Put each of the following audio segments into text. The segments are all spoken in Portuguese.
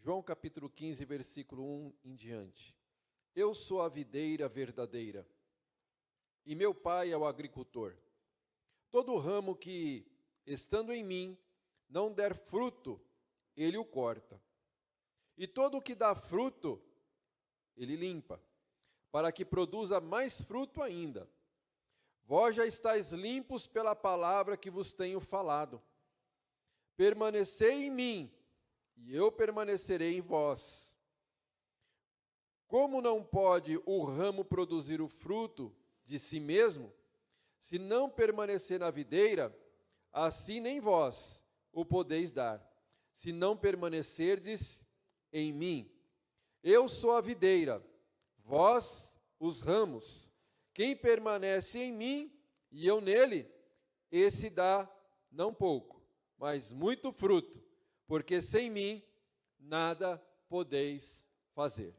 João capítulo 15, versículo 1 em diante. Eu sou a videira verdadeira, e meu pai é o agricultor. Todo ramo que, estando em mim, não der fruto, ele o corta. E todo o que dá fruto, ele limpa, para que produza mais fruto ainda. Vós já estáis limpos pela palavra que vos tenho falado. Permanecei em mim, e eu permanecerei em vós. Como não pode o ramo produzir o fruto de si mesmo, se não permanecer na videira, assim nem vós o podeis dar, se não permanecerdes em mim. Eu sou a videira, vós os ramos. Quem permanece em mim e eu nele, esse dá não pouco, mas muito fruto, porque sem mim nada podeis fazer.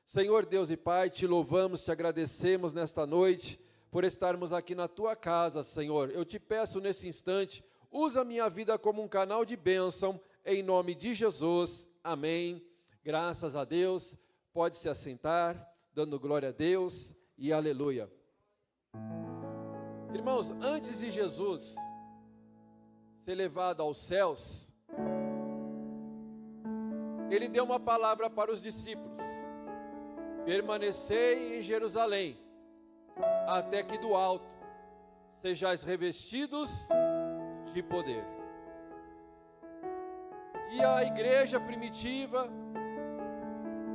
Senhor Deus e Pai, te louvamos, te agradecemos nesta noite por estarmos aqui na tua casa, Senhor. Eu te peço nesse instante, usa a minha vida como um canal de bênção, em nome de Jesus. Amém. Graças a Deus. Pode se assentar, dando glória a Deus e aleluia. Irmãos, antes de Jesus ser levado aos céus, ele deu uma palavra para os discípulos: permanecei em Jerusalém, até que do alto sejais revestidos de poder. E a igreja primitiva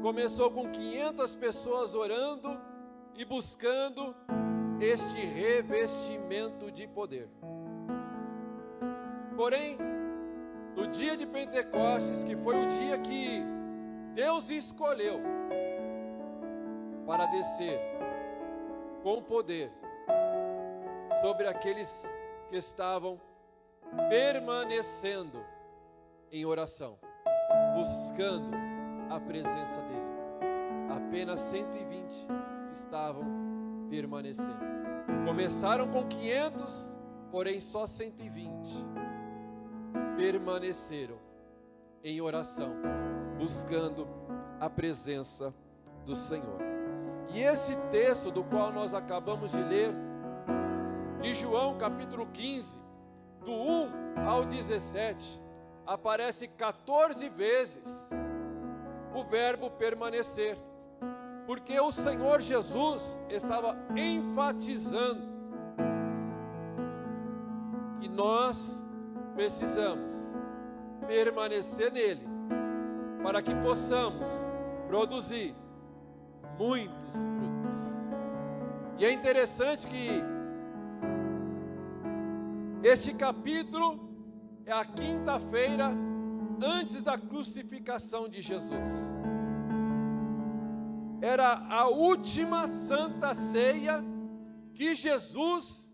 começou com 500 pessoas orando e buscando este revestimento de poder. Porém, no dia de Pentecostes, que foi o dia que Deus escolheu para descer com poder sobre aqueles que estavam permanecendo em oração, buscando a presença dele. Apenas 120 estavam permanecendo. Começaram com 500, porém só 120 permaneceram em oração, buscando a presença do Senhor. E esse texto do qual nós acabamos de ler, de João capítulo 15, do 1 ao 17, aparece 14 vezes o verbo permanecer, porque o Senhor Jesus estava enfatizando que nós precisamos permanecer nele, para que possamos produzir muitos frutos. E é interessante que este capítulo é a quinta-feira antes da crucificação de Jesus. Era a última santa ceia que Jesus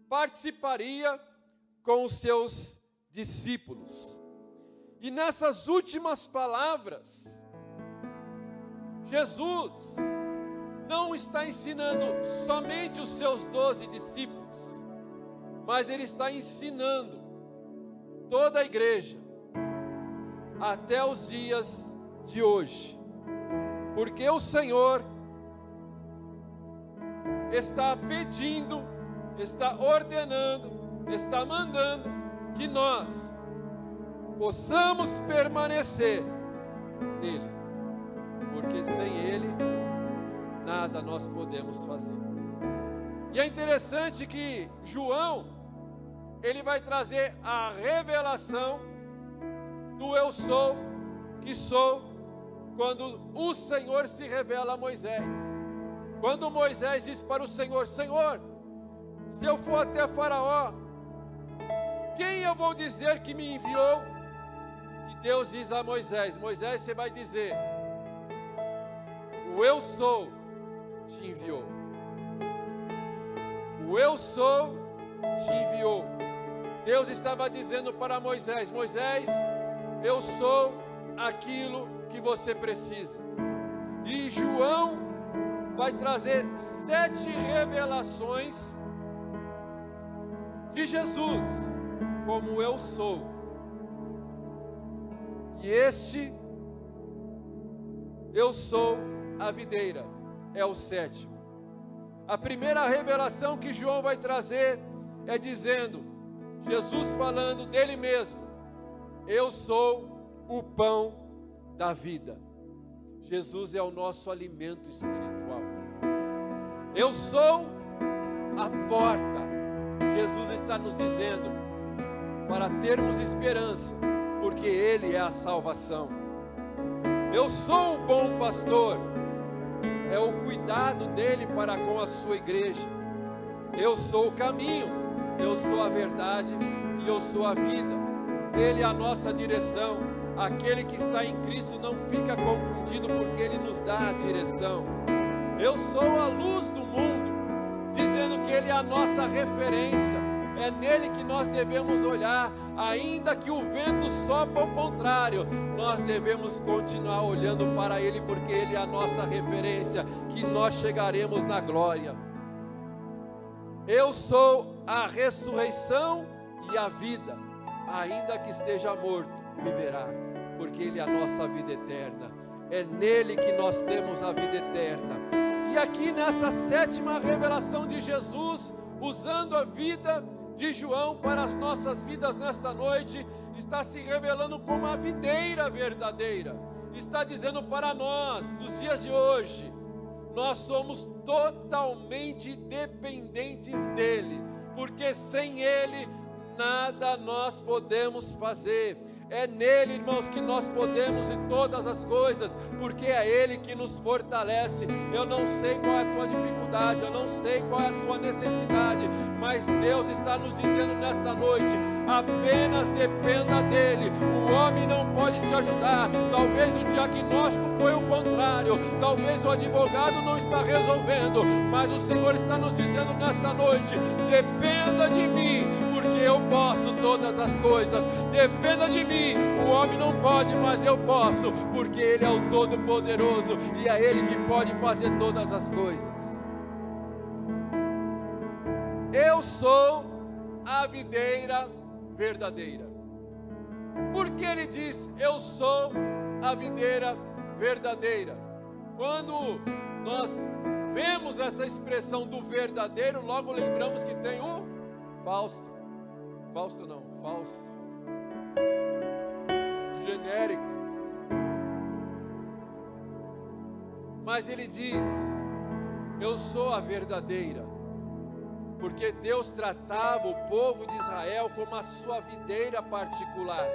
participaria com os seus discípulos. E nessas últimas palavras, Jesus não está ensinando somente os seus 12 discípulos, mas ele está ensinando toda a igreja até os dias de hoje, porque o Senhor está pedindo, está ordenando, está mandando que nós possamos permanecer nele, porque sem ele nada nós podemos fazer. E é interessante que João, ele vai trazer a revelação do eu sou, que sou, quando o Senhor se revela a Moisés. Quando Moisés diz para o Senhor: Senhor, se eu for até Faraó, quem eu vou dizer que me enviou? E Deus diz a Moisés: Moisés, você vai dizer: o eu sou te enviou. O eu sou te enviou. Deus estava dizendo para Moisés: Moisés, eu sou aquilo que você precisa. E João vai trazer 7 revelações de Jesus como eu sou. E este eu sou a videira, é o 7º. A primeira revelação que João vai trazer é dizendo, Jesus falando dele mesmo, eu sou o pão da vida. Jesus é o nosso alimento espiritual. Eu sou a porta. Jesus está nos dizendo para termos esperança, porque Ele é a salvação. Eu sou o bom pastor, é o cuidado dele para com a sua igreja. Eu sou o caminho, eu sou a verdade e eu sou a vida. Ele é a nossa direção. Aquele que está em Cristo não fica confundido, porque Ele nos dá a direção. Eu sou a luz do mundo, dizendo que Ele é a nossa referência. É nele que nós devemos olhar, ainda que o vento sopre ao contrário, nós devemos continuar olhando para Ele, porque Ele é a nossa referência, que nós chegaremos na glória. Eu sou a ressurreição e a vida, ainda que esteja morto, viverá, porque Ele é a nossa vida eterna. É nele que nós temos a vida eterna. E aqui nessa 7ª revelação de Jesus, usando a vida de João para as nossas vidas nesta noite, está se revelando como a videira verdadeira. Está dizendo para nós, nos dias de hoje, nós somos totalmente dependentes dele, porque sem ele nada nós podemos fazer. É nele, irmãos, que nós podemos em todas as coisas, porque é Ele que nos fortalece. Eu não sei qual é a tua dificuldade, eu não sei qual é a tua necessidade, mas Deus está nos dizendo nesta noite, apenas dependa dEle. O homem não pode te ajudar, talvez o diagnóstico foi o contrário, talvez o advogado não está resolvendo, mas o Senhor está nos dizendo nesta noite, dependa de mim, porque eu posso todas as coisas. Dependa de mim, o homem não pode, mas eu posso, porque Ele é o Todo-Poderoso e é Ele que pode fazer todas as coisas. Eu sou a videira verdadeira. Por que Ele diz, eu sou a videira verdadeira? Quando nós vemos essa expressão do verdadeiro, logo lembramos que tem o falso. Falso. Genérico. Mas ele diz, eu sou a verdadeira, porque Deus tratava o povo de Israel como a sua videira particular.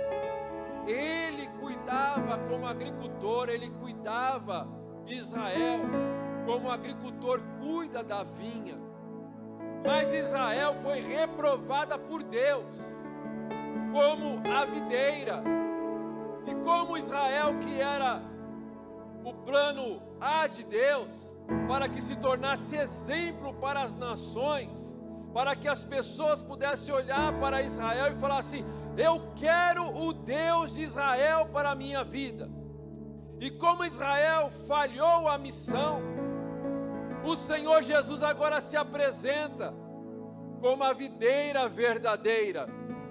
Ele cuidava como agricultor, ele cuidava de Israel como o agricultor cuida da vinha. Mas Israel foi reprovada por Deus como a videira. E como Israel, que era o plano A de Deus, para que se tornasse exemplo para as nações, para que as pessoas pudessem olhar para Israel e falar assim, eu quero o Deus de Israel para a minha vida. E como Israel falhou a missão, o Senhor Jesus agora se apresenta como a videira verdadeira,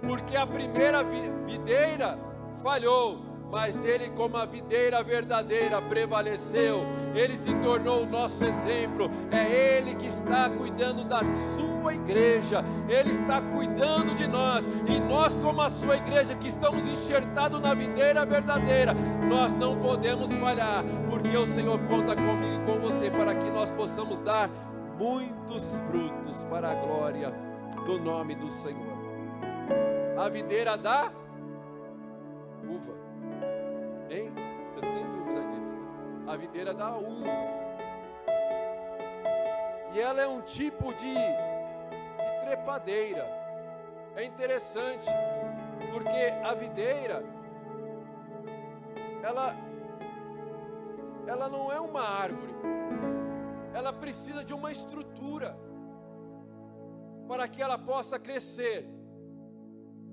porque a primeira videira falhou, mas Ele, como a videira verdadeira, prevaleceu. Ele se tornou o nosso exemplo. É Ele que está cuidando da sua igreja, Ele está cuidando de nós, e nós, como a sua igreja, que estamos enxertados na videira verdadeira, nós não podemos falhar, porque o Senhor conta comigo e com você, para que nós possamos dar muitos frutos para a glória do nome do Senhor. A videira da uva, hein? Você não tem dúvida disso, né? A videira da uva, e ela é um tipo de trepadeira. É interessante, porque a videira, ela não é uma árvore, ela precisa de uma estrutura para que ela possa crescer.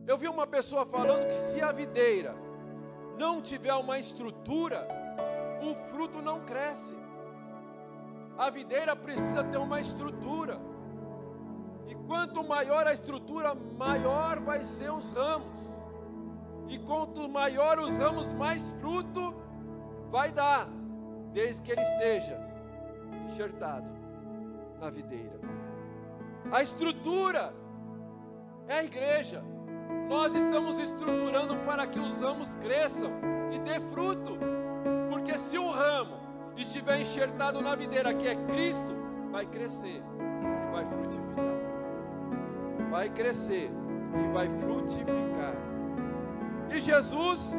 Eu vi uma pessoa falando que se a videira não tiver uma estrutura, o fruto não cresce. A videira precisa ter uma estrutura, e quanto maior a estrutura, maior vai ser os ramos, e quanto maior os ramos, mais fruto vai dar. desde que ele esteja enxertado na videira. A estrutura é a igreja. Nós estamos estruturando para que os ramos cresçam e dê fruto. Porque se o ramo estiver enxertado na videira, que é Cristo, vai crescer e vai frutificar. Vai crescer e vai frutificar. E Jesus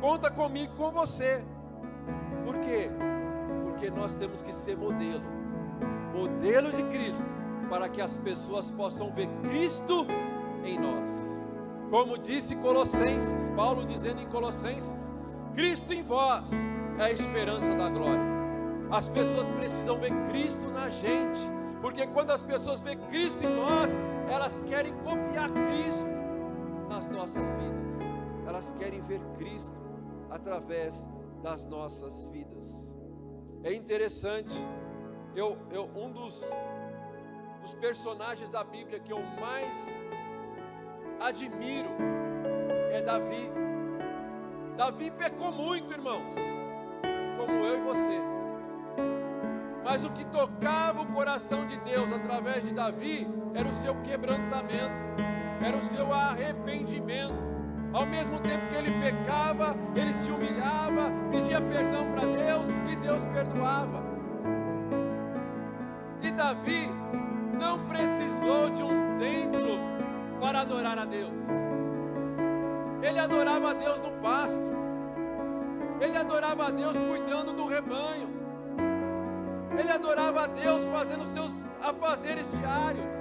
conta comigo, com você. Por quê? Porque nós temos que ser modelo de Cristo, para que as pessoas possam ver Cristo em nós. Como disse Colossenses, Paulo dizendo em Colossenses, Cristo em vós é a esperança da glória. As pessoas precisam ver Cristo na gente, porque quando as pessoas veem Cristo em nós, elas querem copiar Cristo nas nossas vidas. Elas querem ver Cristo através das nossas vidas. É interessante, um dos personagens da Bíblia que eu mais admiro é Davi. Davi pecou muito, irmãos, como eu e você. Mas o que tocava o coração de Deus através de Davi era o seu quebrantamento, era o seu arrependimento. Ao mesmo tempo que ele pecava, ele se humilhava, pedia perdão para Deus e Deus perdoava. E Davi não precisou de um templo para adorar a Deus. Ele adorava a Deus no pasto. Ele adorava a Deus cuidando do rebanho. Ele adorava a Deus fazendo seus afazeres diários.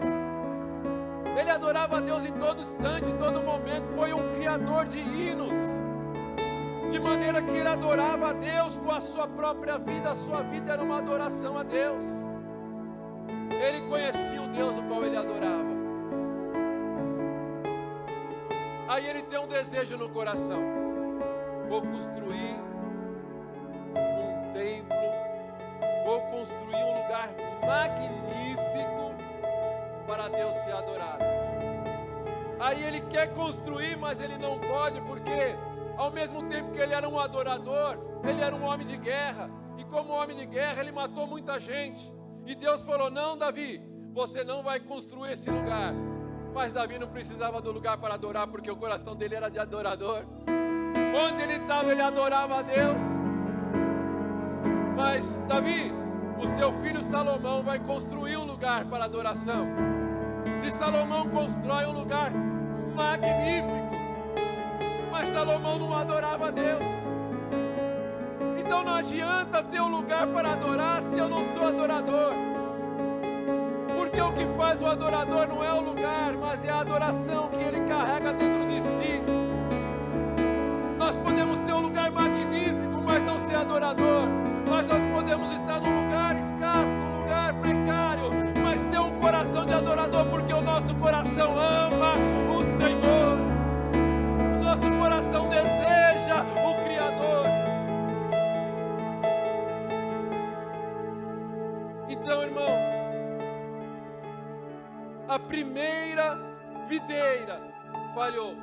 Ele adorava a Deus em todo instante, em todo momento. Foi um criador de hinos, de maneira que ele adorava a Deus com a sua própria vida. A sua vida era uma adoração a Deus. Ele conhecia o Deus o qual ele adorava. Aí ele tem um desejo no coração: vou construir um templo, vou construir um lugar magnífico para Deus ser adorado. Aí ele quer construir, mas ele não pode, porque ao mesmo tempo que ele era um adorador, ele era um homem de guerra, e como homem de guerra ele matou muita gente. E Deus falou: não, Davi, você não vai construir esse lugar. Mas Davi não precisava do lugar para adorar, porque o coração dele era de adorador. Onde ele estava, ele adorava a Deus. Mas Davi, o seu filho Salomão vai construir um lugar para adoração. E Salomão constrói um lugar magnífico. Mas Salomão não adorava a Deus. Então não adianta ter um lugar para adorar se eu não sou adorador. Porque o que faz o adorador não é o lugar, mas é a adoração que ele carrega dentro de si. Nós podemos ter um lugar magnífico, mas não ser adorador. Mas nós podemos estar num lugar escasso, um lugar precário, mas ter um coração de adorador, porque o nosso coração ama o Senhor. O nosso coração deseja o Criador. Então, irmãos, a primeira videira falhou,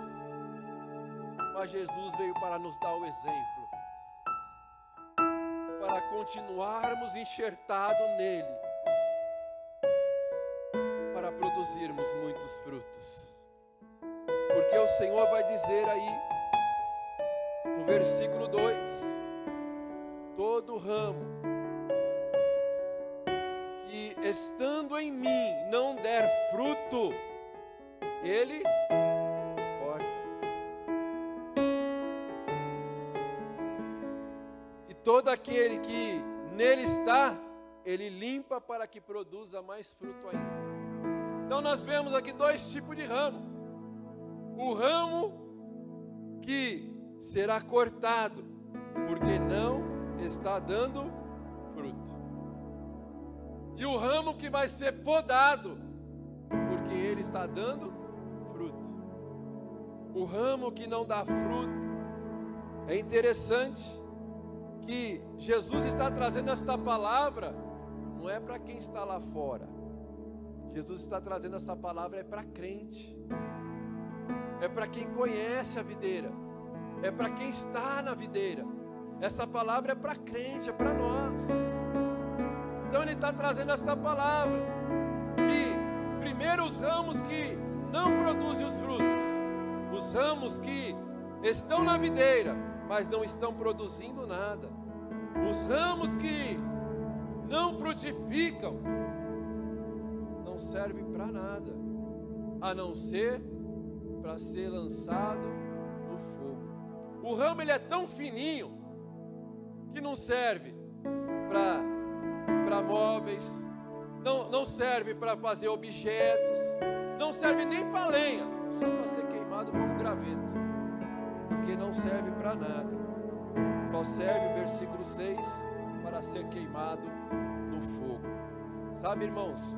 mas Jesus veio para nos dar o exemplo, para continuarmos enxertados nele, para produzirmos muitos frutos. Porque o Senhor vai dizer aí, no versículo 2, todo ramo que estando em mim não der fruto, ele corta. E todo aquele que nele está, ele limpa para que produza mais fruto ainda. Então nós vemos aqui dois tipos de ramo. O ramo que será cortado, porque não está dando fruto. E o ramo que vai ser podado, porque ele está dando fruto. O ramo que não dá fruto, é interessante que Jesus está trazendo esta palavra, não é para quem está lá fora. Jesus está trazendo essa palavra, é para crente. É para quem conhece a videira. É para quem está na videira. Essa palavra é para crente, é para nós. Então ele está trazendo esta palavra, que primeiro os ramos que não produzem os frutos, os ramos que estão na videira, mas não estão produzindo nada, os ramos que não frutificam, não servem para nada, a não ser para ser lançado no fogo. O ramo ele é tão fininho que não serve para móveis, não serve para fazer objetos, não serve nem para lenha, só para ser queimado como graveto, porque não serve para nada. Só serve, versículo 6, para ser queimado no fogo. Sabe, irmãos,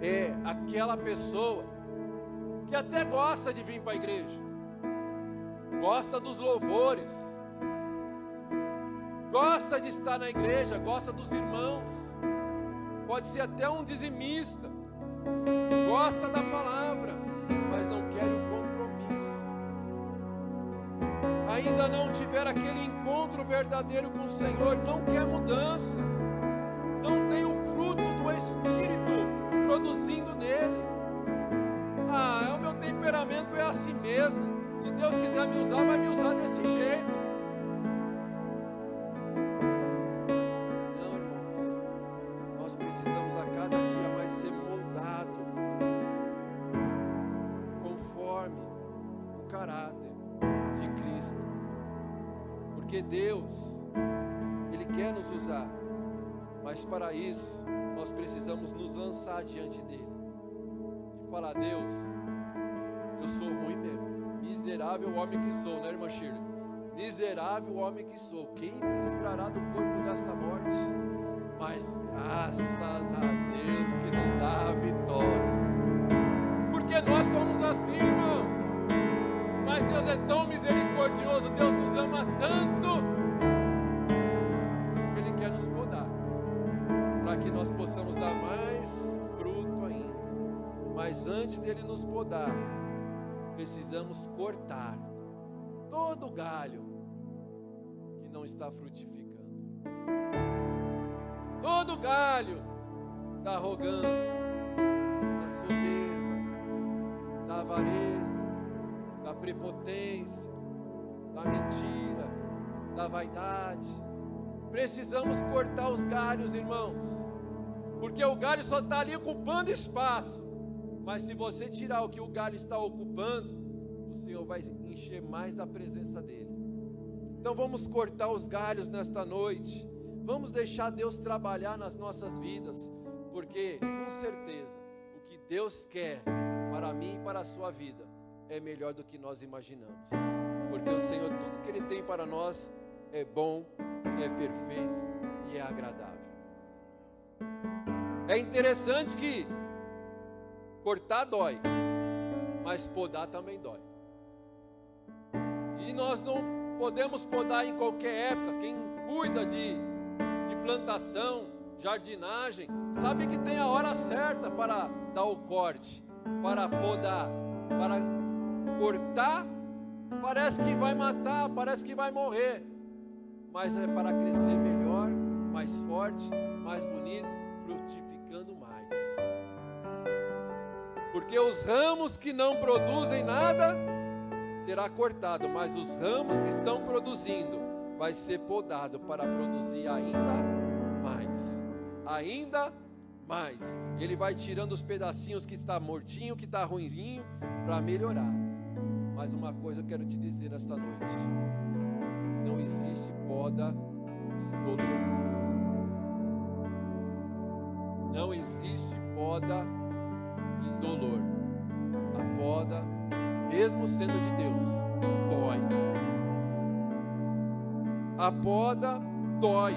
é aquela pessoa que até gosta de vir para a igreja, gosta dos louvores, gosta de estar na igreja, gosta dos irmãos, pode ser até um dizimista, gosta da palavra, mas não quer o compromisso, ainda não tiver aquele encontro verdadeiro com o Senhor, não quer mudança, não tem o fruto do Espírito produzindo nele. O meu temperamento é assim mesmo, se Deus quiser me usar, vai me usar desse jeito. Não, irmãos, nós precisamos a cada dia mais ser moldado conforme o caráter de Cristo, porque Deus, Ele quer nos usar, mas para isso nós precisamos nos lançar diante dele e falar: Deus, eu sou ruim mesmo, miserável homem que sou, né, irmã Shirley? Miserável homem que sou, quem me livrará do corpo desta morte? Mas graças a Deus que nos dá a vitória, porque nós somos assim, irmãos. Mas Deus é tão misericordioso, Deus nos ama tanto, que Ele quer nos podar, para que nós possamos dar mais fruto ainda. Mas antes dele nos podar, precisamos cortar todo galho que não está frutificando, todo galho da arrogância, da soberba, da avareza, da prepotência, da mentira, da vaidade. Precisamos cortar os galhos, irmãos, porque o galho só está ali ocupando espaço, mas se você tirar o que o galho está ocupando, o Senhor vai encher mais da presença dele. Então vamos cortar os galhos nesta noite, vamos deixar Deus trabalhar nas nossas vidas, porque com certeza o que Deus quer para mim e para a sua vida é melhor do que nós imaginamos, porque o Senhor, tudo que Ele tem para nós é bom, é perfeito e é agradável. É interessante que cortar dói, mas podar também dói. E nós não podemos podar em qualquer época. Quem cuida de plantação, jardinagem, sabe que tem a hora certa para dar o corte, para podar, para cortar. Parece que vai matar, parece que vai morrer, mas é para crescer melhor, mais forte, mais bonito, frutificando mais. Porque os ramos que não produzem nada será cortado, mas os ramos que estão produzindo vai ser podado para produzir ainda mais. Ele vai tirando os pedacinhos que está mortinho, que está ruinzinho, para melhorar. Mas uma coisa eu quero te dizer nesta noite: não existe poda indolor. Não existe poda indolor. A poda, mesmo sendo de Deus, dói. A poda dói.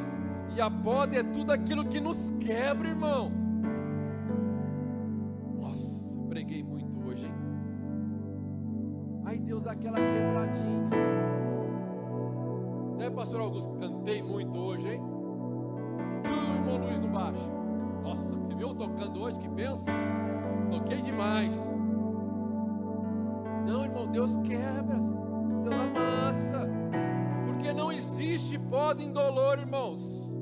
E a poda é tudo aquilo que nos quebra, irmão. Nossa, preguei muito hoje, hein? Aí Deus dá aquela quebradinha. Né, pastor Augusto? Cantei muito hoje, hein? E o irmão Luiz no baixo? Nossa, você viu eu tocando hoje? Que benção! Toquei demais. Não, irmão, Deus quebra, Deus amassa, porque te poda indolor, irmãos.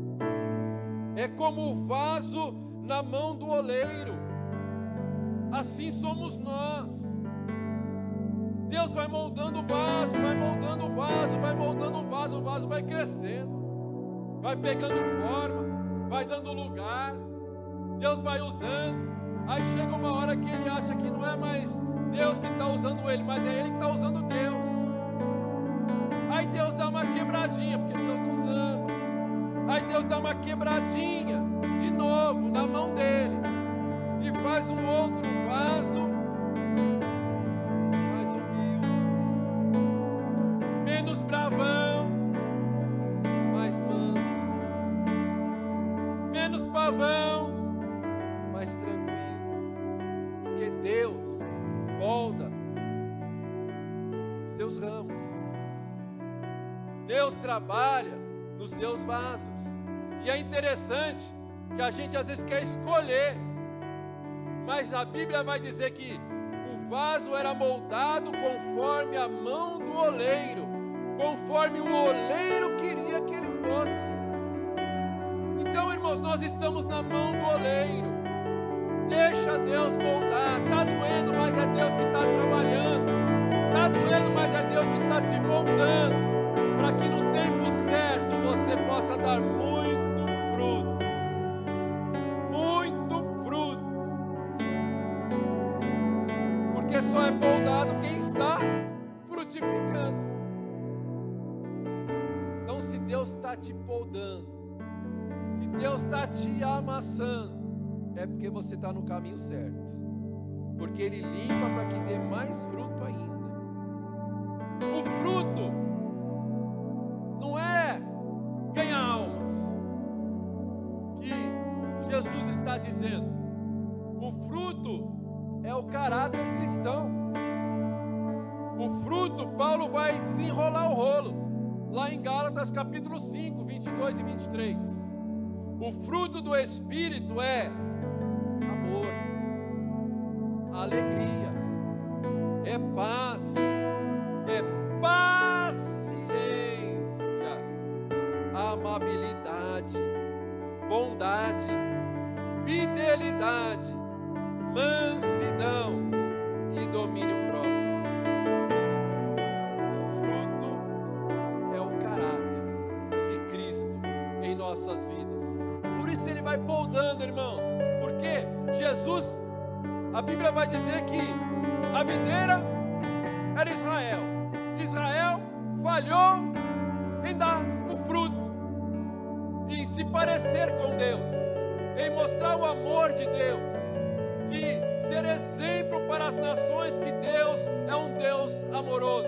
É como o vaso na mão do oleiro. Assim somos nós. Deus vai moldando o vaso, vai moldando o vaso, vai moldando o vaso vai crescendo, vai pegando forma, vai dando lugar. Deus vai usando. Aí chega uma hora que ele acha que não é mais Deus que está usando ele, mas é ele que está usando Deus. Aí Deus dá uma quebradinha, porque Deus nos ama. Aí Deus dá uma quebradinha de novo na mão dele e faz um outro vaso mais humilde, menos bravão, mais manso, menos pavão, mais tranquilo, porque Deus molda os seus ramos. Deus trabalha nos seus vasos. E é interessante que a gente às vezes quer escolher, mas a Bíblia vai dizer que o vaso era moldado conforme a mão do oleiro, conforme o oleiro queria que ele fosse. Então, irmãos, nós estamos na mão do oleiro. Deixa Deus moldar. Está doendo, mas é Deus que está trabalhando. Está doendo, mas é Deus que está te moldando, para que no tempo certo você possa dar muito fruto. Muito fruto. Porque só é moldado quem está frutificando. Então, se Deus está te podando, se Deus está te amassando, é porque você está no caminho certo. Porque Ele limpa para que dê mais fruto ainda. O fruto não é ganhar almas, que Jesus está dizendo. O fruto é o caráter cristão. O fruto, Paulo vai desenrolar o rolo, lá em Gálatas capítulo 5, 22 e 23. O fruto do Espírito é amor, alegria, é paz, é paciência, amabilidade, bondade, fidelidade, mansidão e domínio próprio. O fruto é o caráter de Cristo em nossas vidas. Por isso Ele vai podando, irmãos, porque Jesus, a Bíblia vai dizer que a videira era Israel. Israel falhou em dar o fruto, em se parecer com Deus, em mostrar o amor de Deus, de ser exemplo para as nações que Deus é um Deus amoroso.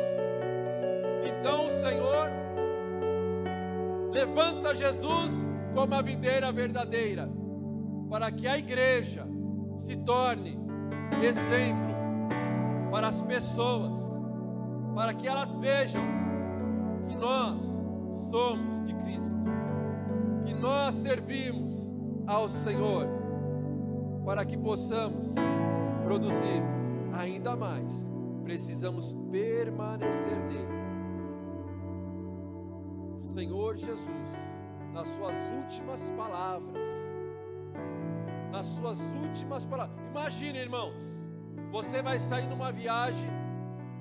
Então o Senhor levanta Jesus como a videira verdadeira, para que a igreja se torne exemplo para as pessoas, para que elas vejam que nós somos de Cristo, que nós servimos ao Senhor, para que possamos produzir ainda mais. Precisamos permanecer nele. O Senhor Jesus, nas suas últimas palavras, imagine, irmãos, você vai sair numa viagem,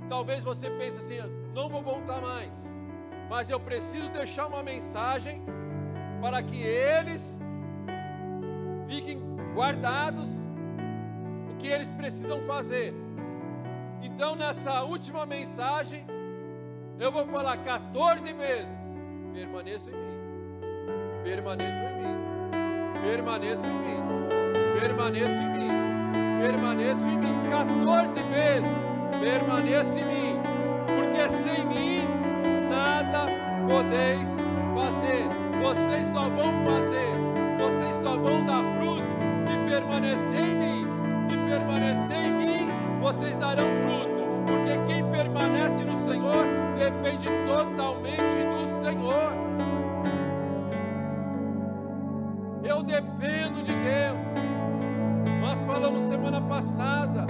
talvez você pense assim, não vou voltar mais, mas eu preciso deixar uma mensagem para que eles fiquem guardados o que eles precisam fazer. Então, nessa última mensagem, eu vou falar 14 vezes: permaneça em mim, permaneça em mim, permaneça em mim, permaneça em mim, permaneça em mim, 14 vezes, permaneça em mim, porque sem mim nada podeis fazer. Vocês só vão fazer, vocês só vão dar fruto se permanecer em mim. Se permanecer em mim, vocês darão fruto, porque quem permanece no Senhor depende totalmente do Senhor. Eu dependo de Deus. Nós falamos semana passada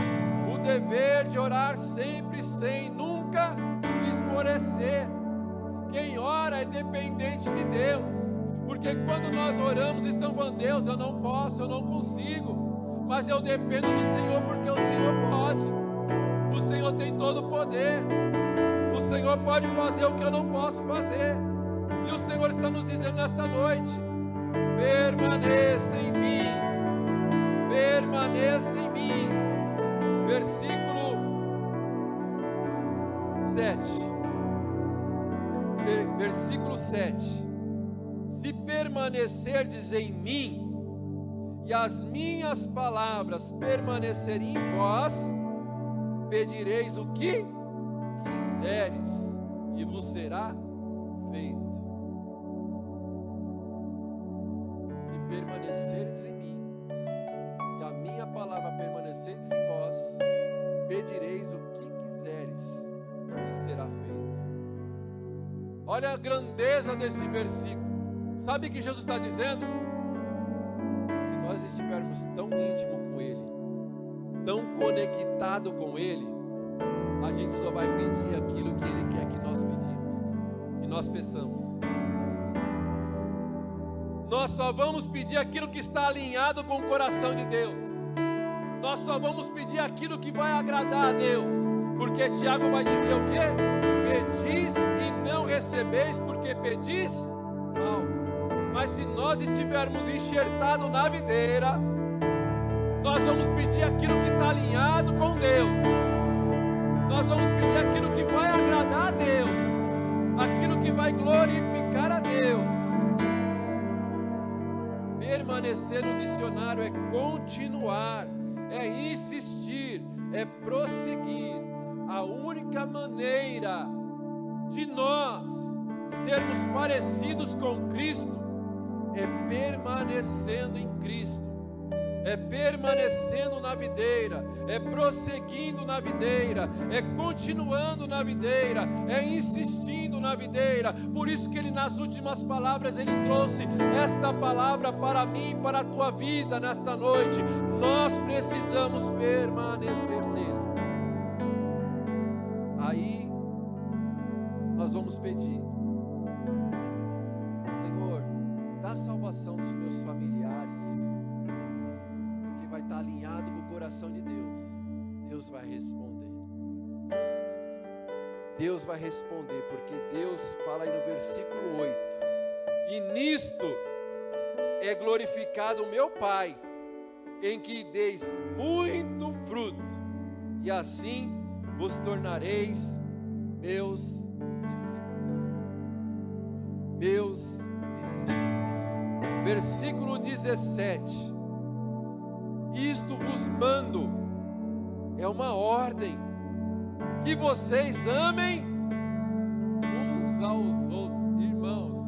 o dever de orar sempre, sem nunca esmorecer. Quem quem ora é dependente de Deus. Porque quando nós oramos, estamos falando: Deus, eu não posso, eu não consigo, mas eu dependo do Senhor, porque o Senhor pode. O Senhor tem todo o poder. O Senhor pode fazer o que eu não posso fazer. E o Senhor está nos dizendo nesta noite: permaneça em mim, permaneça em mim. Versículo 7. Versículo 7. Se permanecerdes em mim, e as minhas palavras permanecerem em vós, pedireis o que quiseres, e vos será feito. Se permanecerdes em mim, e a minha palavra permanecerdes em vós, pedireis o que quiseres, e será feito. Olha a grandeza desse versículo. Sabe o que Jesus está dizendo? Se nós estivermos tão íntimo com Ele, tão conectado com Ele, a gente só vai pedir aquilo que Ele quer que nós pedimos, que nós peçamos. Nós só vamos pedir aquilo que está alinhado com o coração de Deus. Nós só vamos pedir aquilo que vai agradar a Deus. Porque Tiago vai dizer o quê? Pedis e não recebeis, porque pedis mal. Mas se nós estivermos enxertados na videira, nós vamos pedir aquilo que está alinhado com Deus. Nós vamos pedir aquilo que vai agradar a Deus, aquilo que vai glorificar a Deus. Permanecer no dicionário é continuar, é insistir, é prosseguir. A única maneira de nós sermos parecidos com Cristo é permanecendo em Cristo, é permanecendo na videira, é prosseguindo na videira, é continuando na videira, é insistindo na videira. Por isso que Ele, nas últimas palavras, Ele trouxe esta palavra para mim e para a tua vida nesta noite. Nós precisamos permanecer nele. Aí nós vamos pedir: Senhor, dá salvação dos meus familiares, porque vai estar alinhado com o coração de Deus. Deus vai responder. Deus vai responder, porque Deus fala aí no versículo 8: e nisto é glorificado o meu Pai, em que deis muito fruto, e assim vos tornareis meus discípulos. Meus discípulos. Versículo 17. Isto vos mando, é uma ordem, que vocês amem uns aos outros. Irmãos,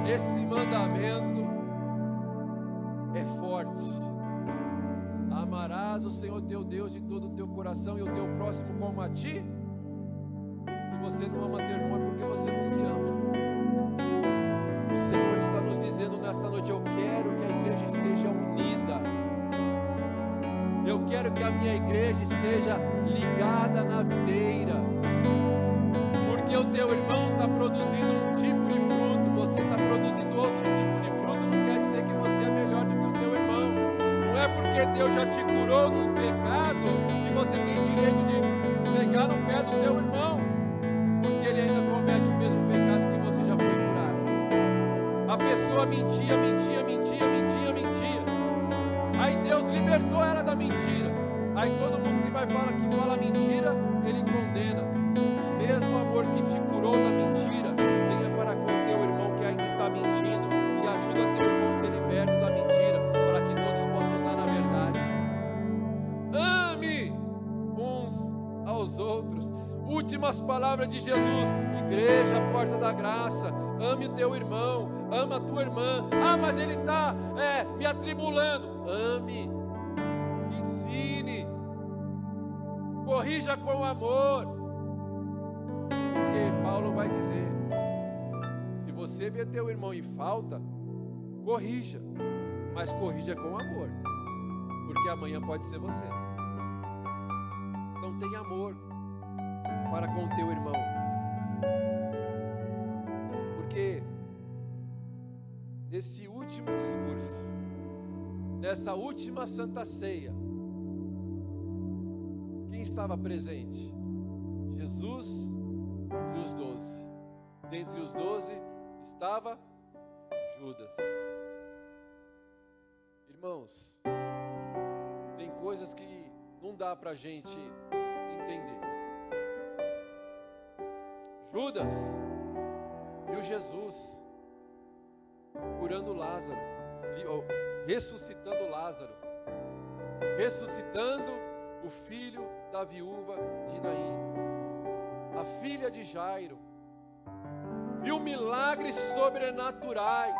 esse mandamento é forte. Amarás o Senhor teu Deus de todo o teu coração e o teu próximo como a ti. Se você não ama teu irmão, é porque você não se ama. O Senhor está nos dizendo nesta noite: eu quero que a igreja esteja unida. Eu quero que a minha igreja esteja ligada na videira. Porque o teu irmão está produzindo um tipo de fruto, você está produzindo outro tipo de fruto, não quer dizer que você é melhor do que o teu irmão. Não é porque Deus já te curou num pecado que você tem direito de pegar no pé do teu irmão, porque ele ainda comete o mesmo pecado que você já foi curado. A pessoa mentia. Aí Deus libertou ela da mentira. Aí todo mundo que fala mentira, Ele condena. O mesmo amor que te curou da mentira, tenha para com o teu irmão que ainda está mentindo, e ajuda teu irmão a ser liberto da mentira, para que todos possam andar na verdade. Ame uns aos outros. Últimas palavras de Jesus. Igreja, porta da graça. Ame o teu irmão, ama a tua irmã. Ah, mas ele está me atribulando. Ame, ensine, corrija com amor. Porque Paulo vai dizer: se você vê teu irmão em falta, corrija, mas corrija com amor, porque amanhã pode ser você. Então tenha amor para com o teu irmão. nesse último discurso, nessa última Santa Ceia, quem estava presente? Jesus e os 12. Dentre os 12 estava Judas. Irmãos, tem coisas que não dá para a gente entender. Judas viu Jesus curando Lázaro, ressuscitando Lázaro, ressuscitando o filho da viúva de Naim, a filha de Jairo. Viu milagres sobrenaturais,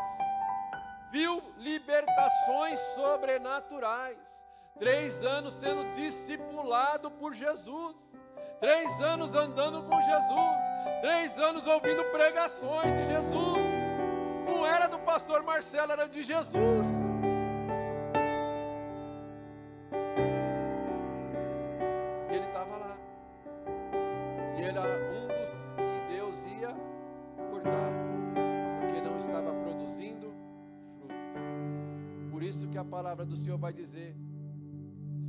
viu libertações sobrenaturais. 3 anos sendo discipulado por Jesus, 3 anos andando com Jesus, 3 anos ouvindo pregações de Jesus. Não era do pastor Marcelo, era de Jesus. E ele estava lá. E era um dos que Deus ia cortar, porque não estava produzindo fruto. Por isso que a palavra do Senhor vai dizer: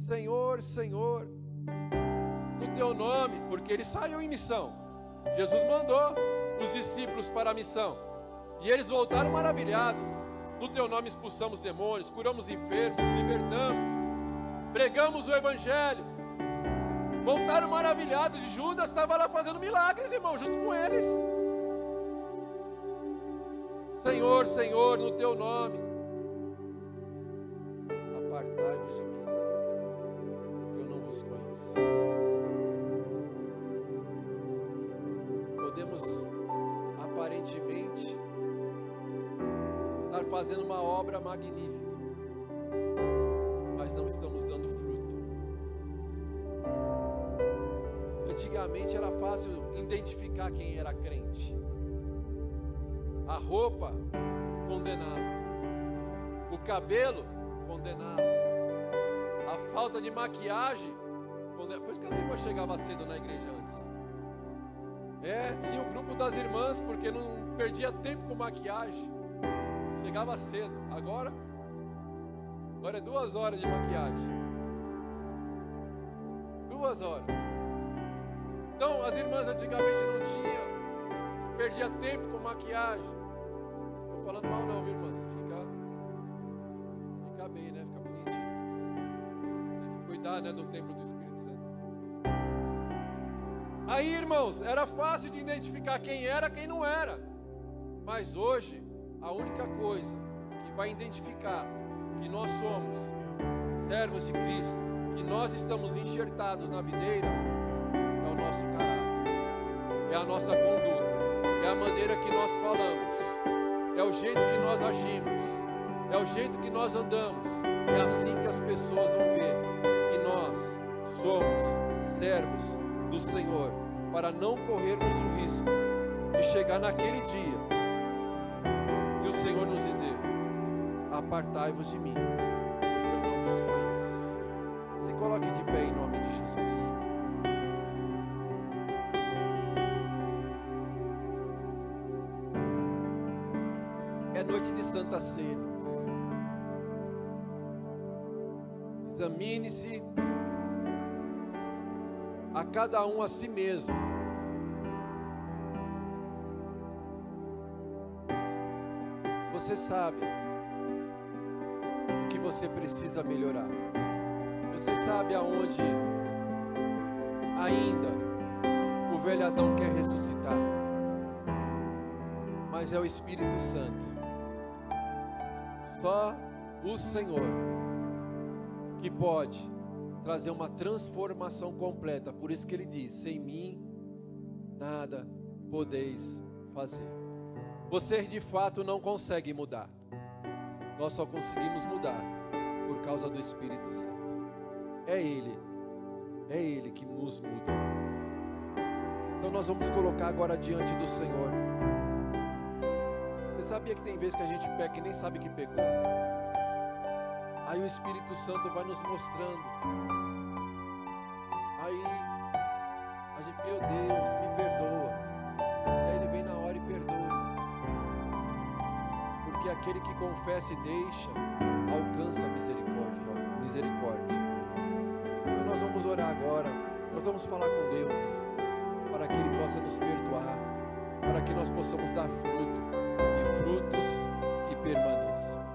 Senhor, Senhor, no teu nome, porque ele saiu em missão. Jesus mandou os discípulos para a missão, e eles voltaram maravilhados. No teu nome expulsamos demônios, curamos enfermos, libertamos, pregamos o evangelho. Voltaram maravilhados, e Judas estava lá fazendo milagres, irmão, junto com eles. Senhor, Senhor, no teu nome, apartai-vos de mim, porque eu não vos conheço. Podemos aparentemente estar fazendo uma obra magnífica, mas não estamos dando fruto. Antigamente era fácil identificar quem era crente. A roupa condenava, o cabelo condenava, a falta de maquiagem condenava. Por isso que as irmãs chegavam cedo na igreja antes. Tinha o grupo das irmãs, porque não perdia tempo com maquiagem, chegava cedo. Agora é 2 horas de maquiagem, 2 horas. Então as irmãs antigamente não tinham, perdia tempo com maquiagem. Estou falando mal não, viu, irmãs? Fica bem, né? Fica bonitinho. Tem que cuidar, né, do templo do Espírito Santo. Aí, irmãos, era fácil de identificar quem era, quem não era. Mas hoje, a única coisa que vai identificar que nós somos servos de Cristo, que nós estamos enxertados na videira, é o nosso caráter, é a nossa conduta, é a maneira que nós falamos, é o jeito que nós agimos, é o jeito que nós andamos. É assim que as pessoas vão ver que nós somos servos do Senhor, para não corrermos o risco de chegar naquele dia e o Senhor nos dizer: apartai-vos de mim, porque eu não vos conheço. Se coloque de pé em nome de Jesus. É noite de Santa Ceia, irmãos. Examine-se a cada um a si mesmo. Você sabe o que você precisa melhorar. Você sabe aonde ainda o velho Adão quer ressuscitar. Mas é o Espírito Santo, só o Senhor, que pode trazer uma transformação completa. Por isso que ele diz: sem mim nada podeis fazer. Você de fato não consegue mudar. Nós só conseguimos mudar por causa do Espírito Santo. É Ele que nos muda. Então nós vamos colocar agora diante do Senhor. Você sabia que tem vezes que a gente peca e nem sabe que pecou? Aí o Espírito Santo vai nos mostrando. Aí a gente, meu Deus, me perdoa. E aí ele vem na hora e perdoa-nos. Porque aquele que confessa e deixa, alcança a misericórdia. Então nós vamos orar agora, nós vamos falar com Deus, para que Ele possa nos perdoar, para que nós possamos dar fruto, e frutos que permaneçam.